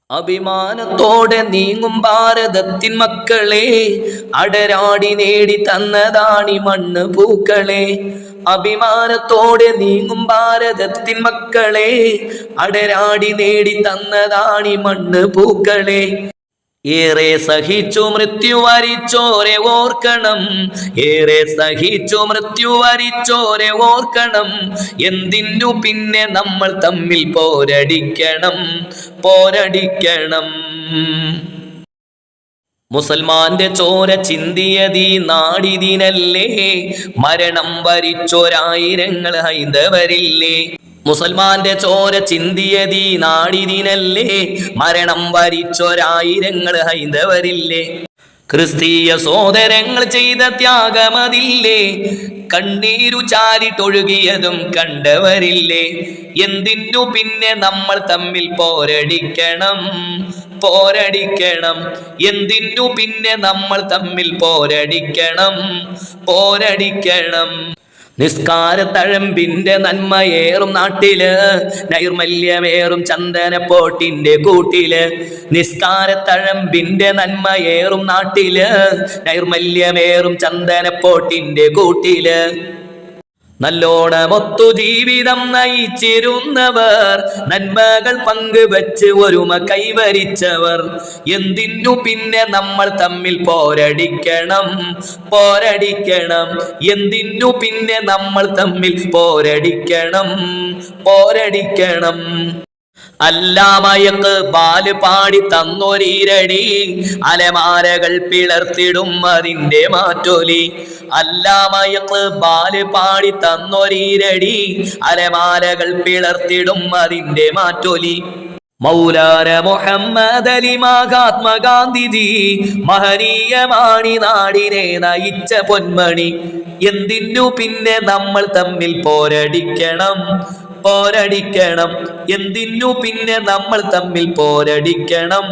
അഭിമാനത്തോടെ നീങ്ങും ഭാരതത്തിൻ മക്കളെ, അടരാടി നേടി തന്നതാണി മണ്ണ് പൂക്കളെ. അഭിമാനത്തോടെ നീങ്ങും ഭാരതത്തിൻ മക്കളെ, അടരാടി നേടി തന്നതാണി മണ്ണ് പൂക്കളെ. ഏറെ സഹിച്ചു മൃത്യു വരിച്ചോരെ ഓർക്കണം, ഏറെ സഹിച്ചു മൃത്യു വരിച്ചോരെ ഓർക്കണം. എന്തിനു പിന്നെ നമ്മൾ തമ്മിൽ പോരടിക്കണം, പോരടിക്കണം. മുസൽമാന്റെ ചോര ചിന്തിയതീ നാടിതിനല്ലേ, മരണം വരിച്ചോരായിരങ്ങൾ ഹൈന്ദവരില്ലേ. മുസൽമാന്റെ ചോര ചിന്തിയതീ നാടിതിനല്ലേ, മരണം വരിച്ചോരായിരങ്ങൾ ഹൈന്ദവരില്ലേ. ക്രിസ്തീയ സോദരങ്ങൾ ചെയ്ത ത്യാഗമതില്ലേ, കണ്ണീരു ചാരിട്ടൊഴുകിയതും കണ്ടവരില്ലേ. എന്തിനു പിന്നെ നമ്മൾ തമ്മിൽ പോരടിക്കണം, പോരടിക്കണം. എന്തിനു പിന്നെ നമ്മൾ തമ്മിൽ പോരടിക്കണം, പോരടിക്കണം. നിസ്കാര തഴമ്പിന്റെ നന്മയേറും നാട്ടില്, നൈർമല്യമേറും ചന്ദനപ്പോട്ടിന്റെ കൂട്ടില്. നിസ്കാര തഴമ്പിന്റെ നന്മയേറും നാട്ടില്, നൈർമല്യമേറും ചന്ദനപ്പോട്ടിന്റെ കൂട്ടില്. നല്ലോണമൊത്തു ജീവിതം നയിച്ചിരുന്നവർ, നന്മകൾ പങ്കുവച്ച് ഒരുമ കൈവരിച്ചവർ. എന്തിനു പിന്നെ നമ്മൾ തമ്മിൽ പോരടിക്കണം, പോരടിക്കണം. എന്തിനു പിന്നെ നമ്മൾ തമ്മിൽ പോരടിക്കണം, പോരടിക്കണം. അല്ലാമയക്ക് ബാല് പാടി തന്നൊരീരടി, അലമാരകൾ പിളർത്തിടും അതിന്റെ മാറ്റൊലി. അല്ലാമയക്ക് ബാല് പാടി തന്നൊരീരടി, അലമാരകൾ പിളർത്തിടും അതിന്റെ മാറ്റൊലി. മൗലാന മുഹമ്മദ് അലി മഹാത്മാഗാന്ധിജി, മഹനീയമാണി നാടിനെ നയിച്ച പൊന്മണി. എന്തിനു പിന്നെ നമ്മൾ തമ്മിൽ പോരടിക്കണം, പോരടിക്കണം. എന്തിനു പിന്നെ നമ്മൾ തമ്മിൽ പോരടിക്കണം,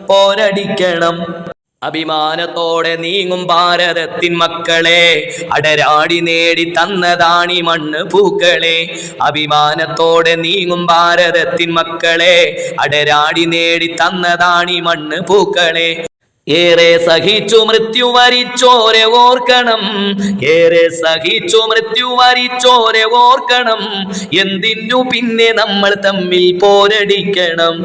പോരടിക്കണം. അഭിമാനത്തോടെ നീങ്ങും ഭാരതത്തിൻ മക്കളെ, അടരാടി നേടി തന്നതാണി മണ്ണ് പൂക്കളെ. അഭിമാനത്തോടെ നീങ്ങും ഭാരതത്തിൻ മക്കളെ, അടരാടി നേടി തന്നതാണി മണ്ണ് പൂക്കളെ. ഏറെ സഹിച്ചു മൃത്യു വരിച്ചോരെ ഓർക്കണം, ഏറെ സഹിച്ചു മൃത്യു വരിച്ചോരെ ഓർക്കണം. എന്തിനു പിന്നെ നമ്മൾ തമ്മിൽ പോരടിക്കണം,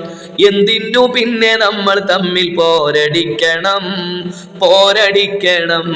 എന്തിനു പിന്നെ നമ്മൾ തമ്മിൽ പോരടിക്കണം, പോരടിക്കണം.